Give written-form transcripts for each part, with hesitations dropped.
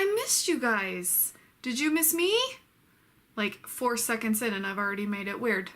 I missed you guys. Did you miss me? Like 4 seconds in and I've already made it weird.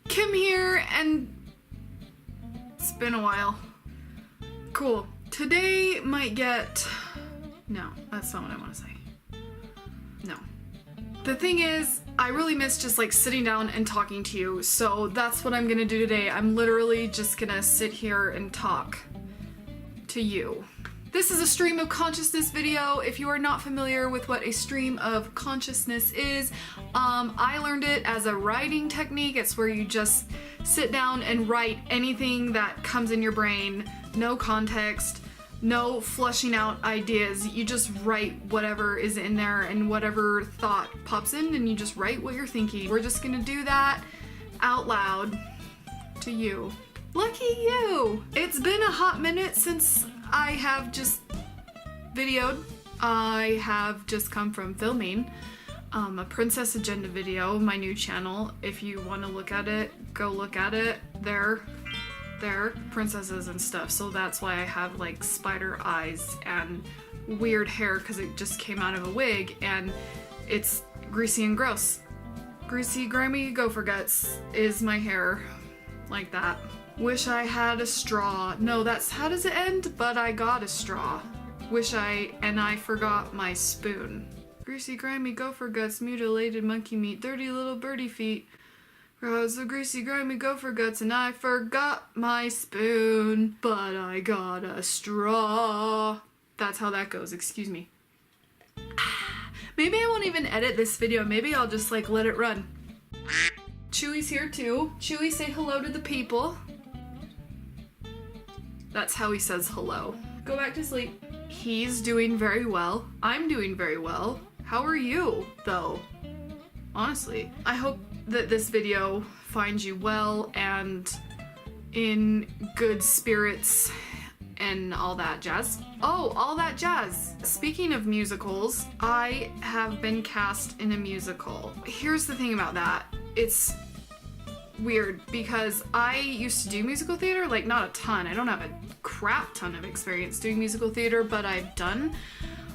Kim here, and it's been a while. Cool. Today might get... No, that's not what I want to say. No. The thing is, I really miss just like sitting down and talking to you, so that's what I'm gonna do today. I'm literally just gonna sit here and talk to you. This is a stream of consciousness video. If you are not familiar with what a stream of consciousness is, I learned it as a writing technique. It's where you just sit down and write anything that comes in your brain, no context, no flushing out ideas. You just write whatever is in there and whatever thought pops in, and you just write what you're thinking. We're just gonna do that out loud to you. Lucky you! It's been a hot minute since I have just videoed. I have just come from filming a Princess Agenda video, my new channel. If you want to look at it, go look at it. There, princesses and stuff. So that's why I have like spider eyes and weird hair, because it just came out of a wig and it's greasy and gross. Greasy, grimy gopher guts is my hair, like that. Wish I had a straw. No, that's, how does it end? But I got a straw. I forgot my spoon. Greasy, grimy gopher guts, mutilated monkey meat, dirty little birdie feet. Cause the greasy, grimy gopher guts, and I forgot my spoon. But I got a straw. That's how that goes, excuse me. Maybe I won't even edit this video. Maybe I'll just like let it run. Chewy's here too. Chewy, say hello to the people. That's how he says hello. Go back to sleep. He's doing very well. I'm doing very well. How are you, though? Honestly. I hope that this video finds you well and in good spirits and all that jazz. Oh, all that jazz. Speaking of musicals, I have been cast in a musical. Here's the thing about that. It's weird because I used to do musical theater, like not a ton. I don't have a crap ton of experience doing musical theater, but I've done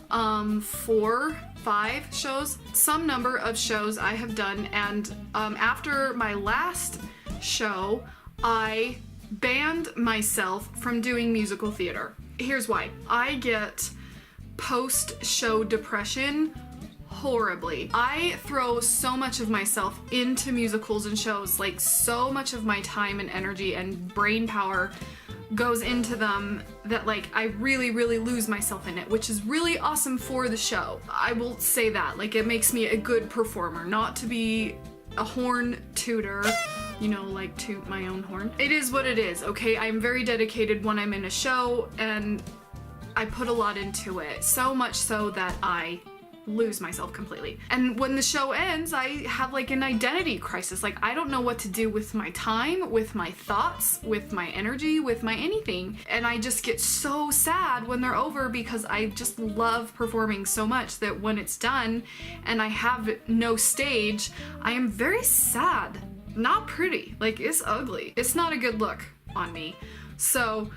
4, 5 shows, some number of shows I have done, and after my last show, I banned myself from doing musical theater. Here's why. I get post-show depression horribly. I throw so much of myself into musicals and shows, like so much of my time and energy and brain power goes into them that like I really lose myself in it, which is really awesome for the show. I will say that, like, it makes me a good performer, not to be a horn tooter, you know, like toot my own horn. It is what it is, okay? I'm very dedicated when I'm in a show and I put a lot into it, so much so that I lose myself completely. And when the show ends, I have like an identity crisis. Like, I don't know what to do with my time, with my thoughts, with my energy, with my anything. And I just get so sad when they're over because I just love performing so much that when it's done and I have no stage, I am very sad. Not pretty. Like, it's ugly. It's not a good look on me. So,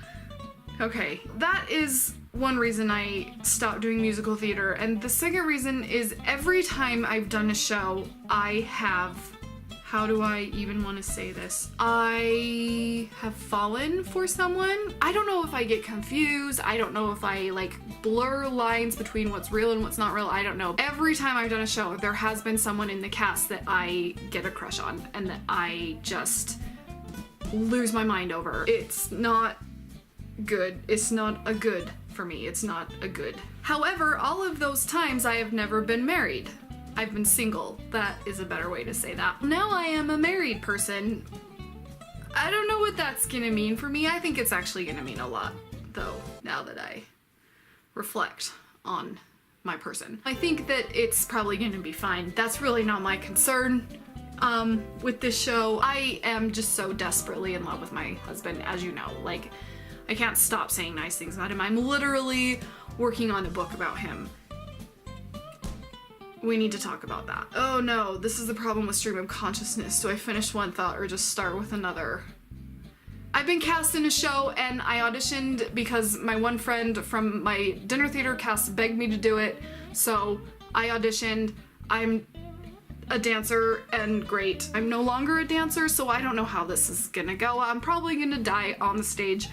okay, that is one reason I stopped doing musical theater, and the second reason is every time I've done a show, I have, how do I even want to say this? I have fallen for someone. I don't know if I get confused. I don't know if I like blur lines between what's real and what's not real. I don't know. Every time I've done a show, there has been someone in the cast that I get a crush on and that I just lose my mind over. It's not good. It's not a good for me. It's not a good. However, all of those times I have never been married. I've been single. That is a better way to say that. Now I am a married person. I don't know what that's gonna mean for me. I think it's actually gonna mean a lot, though, now that I reflect on my person. I think that it's probably gonna be fine. That's really not my concern. With this show, I am just so desperately in love with my husband, as you know. Like, I can't stop saying nice things about him. I'm literally working on a book about him. We need to talk about that. Oh no, this is the problem with stream of consciousness. Do I finish one thought or just start with another? I've been cast in a show and I auditioned because my one friend from my dinner theater cast begged me to do it. So I auditioned. I'm a dancer and great. I'm no longer a dancer, so I don't know how this is gonna go. I'm probably gonna die on the stage.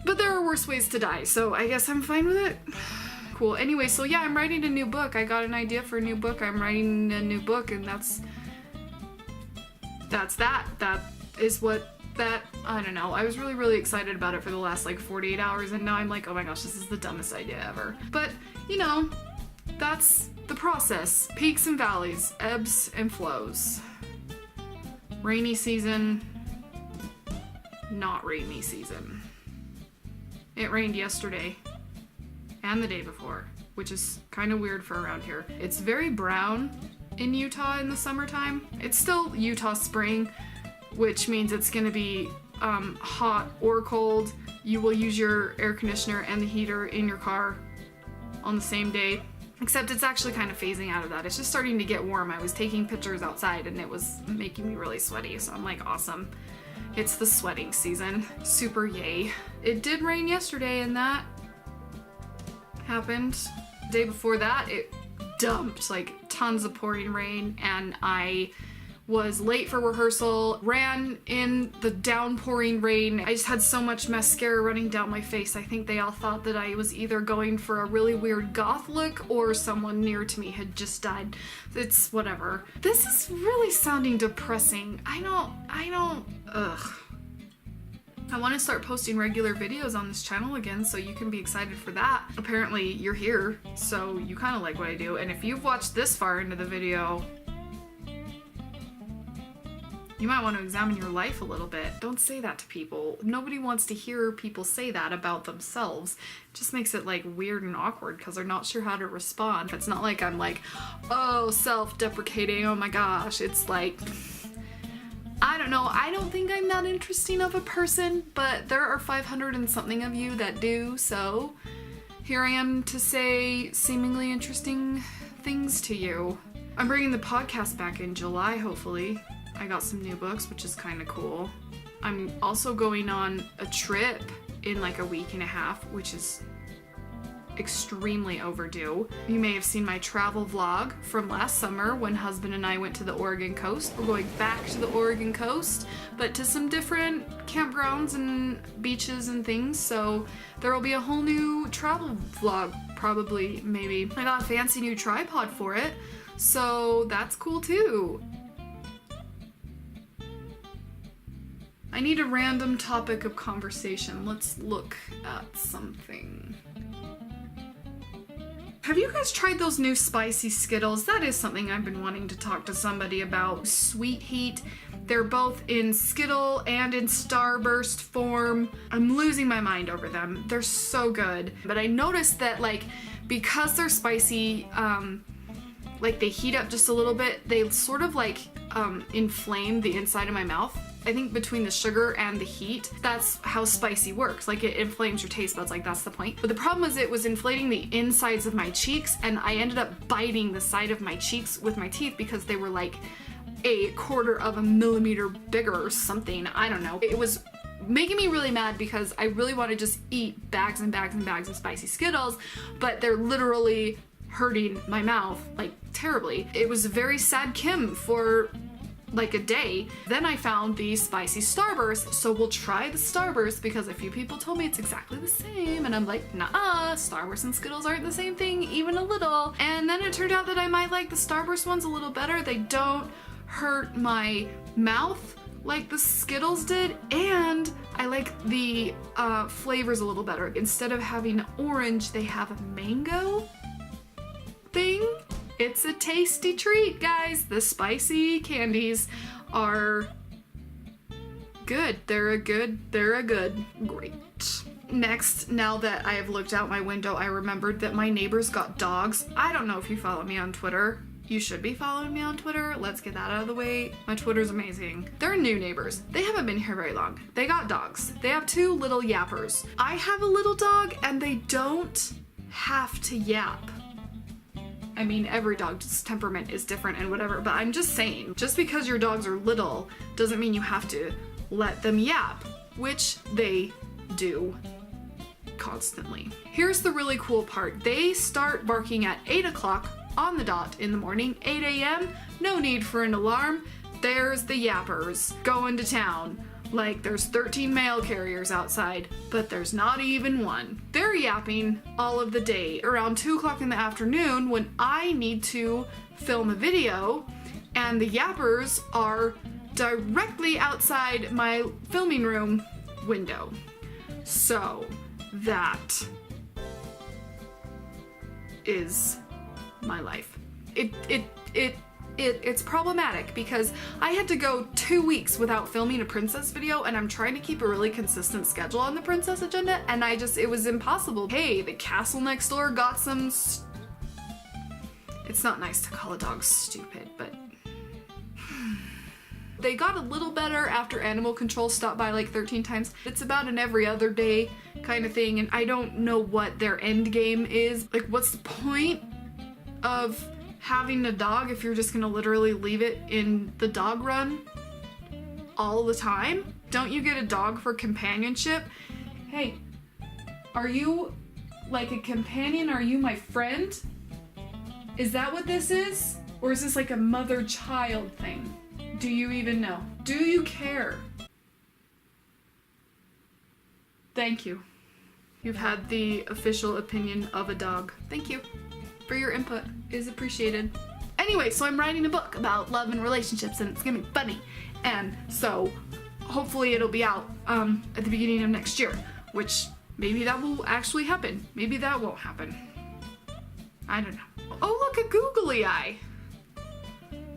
But there are worse ways to die, so I guess I'm fine with it. Cool. Anyway, so yeah, I'm writing a new book. I got an idea for a new book. I'm writing a new book, and that's that. That is what that, I don't know. I was really, really excited about it for the last like 48 hours, and now I'm like, oh my gosh, this is the dumbest idea ever. But, you know, that's the process. Peaks and valleys, ebbs and flows. Rainy season, not rainy season. It rained yesterday and the day before, which is kind of weird for around here. It's very brown in Utah in the summertime. It's still Utah spring, which means it's gonna be hot or cold. You will use your air conditioner and the heater in your car on the same day, except it's actually kind of phasing out of that. It's just starting to get warm. I was taking pictures outside and it was making me really sweaty, so I'm like, awesome. It's the sweating season. Super yay. It did rain yesterday and that happened. The day before that, it dumped like tons of pouring rain, and I was late for rehearsal, ran in the downpouring rain. I just had so much mascara running down my face. I think they all thought that I was either going for a really weird goth look or someone near to me had just died. It's whatever. This is really sounding depressing. I don't, ugh. I want to start posting regular videos on this channel again, so you can be excited for that. Apparently you're here, so you kind of like what I do, and if you've watched this far into the video, you might want to examine your life a little bit. Don't say that to people. Nobody wants to hear people say that about themselves. It just makes it like weird and awkward because they're not sure how to respond. It's not like I'm like, oh, self-deprecating, oh my gosh. It's like, I don't know. I don't think I'm that interesting of a person, but there are 500 and something of you that do, so here I am to say seemingly interesting things to you. I'm bringing the podcast back in July, hopefully. I got some new books, which is kind of cool. I'm also going on a trip in like a week and a half, which is extremely overdue. You may have seen my travel vlog from last summer when husband and I went to the Oregon coast. We're going back to the Oregon coast, but to some different campgrounds and beaches and things, so there will be a whole new travel vlog, probably, maybe. I got a fancy new tripod for it, so that's cool too. I need a random topic of conversation. Let's look at something. Have you guys tried those new spicy Skittles? That is something I've been wanting to talk to somebody about. Sweet Heat. They're both in Skittle and in Starburst form. I'm losing my mind over them. They're so good. But I noticed that, like, because they're spicy, like they heat up just a little bit, they sort of like inflame the inside of my mouth. I think between the sugar and the heat, that's how spicy works. Like, it inflames your taste buds, like that's the point. But the problem is it was inflating the insides of my cheeks, and I ended up biting the side of my cheeks with my teeth because they were like a quarter of a millimeter bigger or something. I don't know. It was making me really mad because I really want to just eat bags and bags and bags of spicy Skittles, but they're literally hurting my mouth like terribly. It was a very sad Kim for like a day. Then I found the spicy Starburst, so we'll try the Starburst because a few people told me it's exactly the same, and I'm like, nah, Starburst and Skittles aren't the same thing, even a little. And then it turned out that I might like the Starburst ones a little better. They don't hurt my mouth like the Skittles did, and I like the flavors a little better. Instead of having orange, they have a mango thing. It's a tasty treat, guys. The spicy candies are good. They're good. Great. Next, now that I have looked out my window, I remembered that my neighbors got dogs. I don't know if you follow me on Twitter. You should be following me on Twitter. Let's get that out of the way. My Twitter's amazing. They're new neighbors. They haven't been here very long. They got dogs. They have 2 little yappers. I have a little dog and they don't have to yap. I mean, every dog's temperament is different and whatever, but I'm just saying, just because your dogs are little doesn't mean you have to let them yap, which they do constantly. Here's the really cool part. They start barking at 8 o'clock on the dot in the morning, 8 a.m., no need for an alarm. There's the yappers going to town. Like there's 13 mail carriers outside, but there's not even one. They're yapping all of the day. Around 2 o'clock in the afternoon when I need to film a video and the yappers are directly outside my filming room window. So that is my life. It's problematic because I had to go 2 weeks without filming a princess video, and I'm trying to keep a really consistent schedule on the princess agenda, and it was impossible. Hey, the castle next door got some it's not nice to call a dog stupid, but they got a little better after animal control stopped by like 13 times. It's about an every other day kind of thing, and I don't know what their end game is. Like, what's the point of having a dog if you're just gonna literally leave it in the dog run all the time? Don't you get a dog for companionship? Hey, are you like a companion? Are you my friend? Is that what this is? Or is this like a mother-child thing? Do you even know? Do you care? Thank you. You've had the official opinion of a dog. Thank you for your input. It is appreciated. Anyway, so I'm writing a book about love and relationships, and it's gonna be funny. And so hopefully it'll be out at the beginning of next year, which maybe that will actually happen. Maybe that won't happen. I don't know. Oh, look, a googly eye.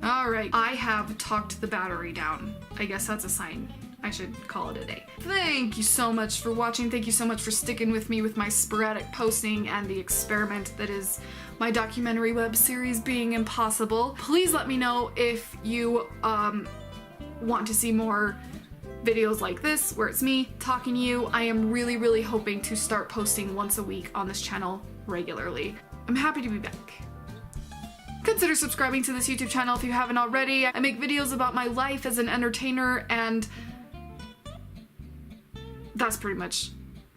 All right, I have talked the battery down. I guess that's a sign. I should call it a day. Thank you so much for watching. Thank you so much for sticking with me with my sporadic posting and the experiment that is my documentary web series being impossible. Please let me know if you want to see more videos like this where it's me talking to you. I am really, really hoping to start posting once a week on this channel regularly. I'm happy to be back. Consider subscribing to this YouTube channel if you haven't already. I make videos about my life as an entertainer, and that's pretty much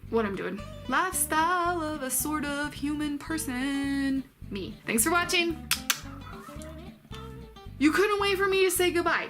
what I'm doing. Lifestyle of a sort of human person. Me. Thanks for watching. You couldn't wait for me to say goodbye.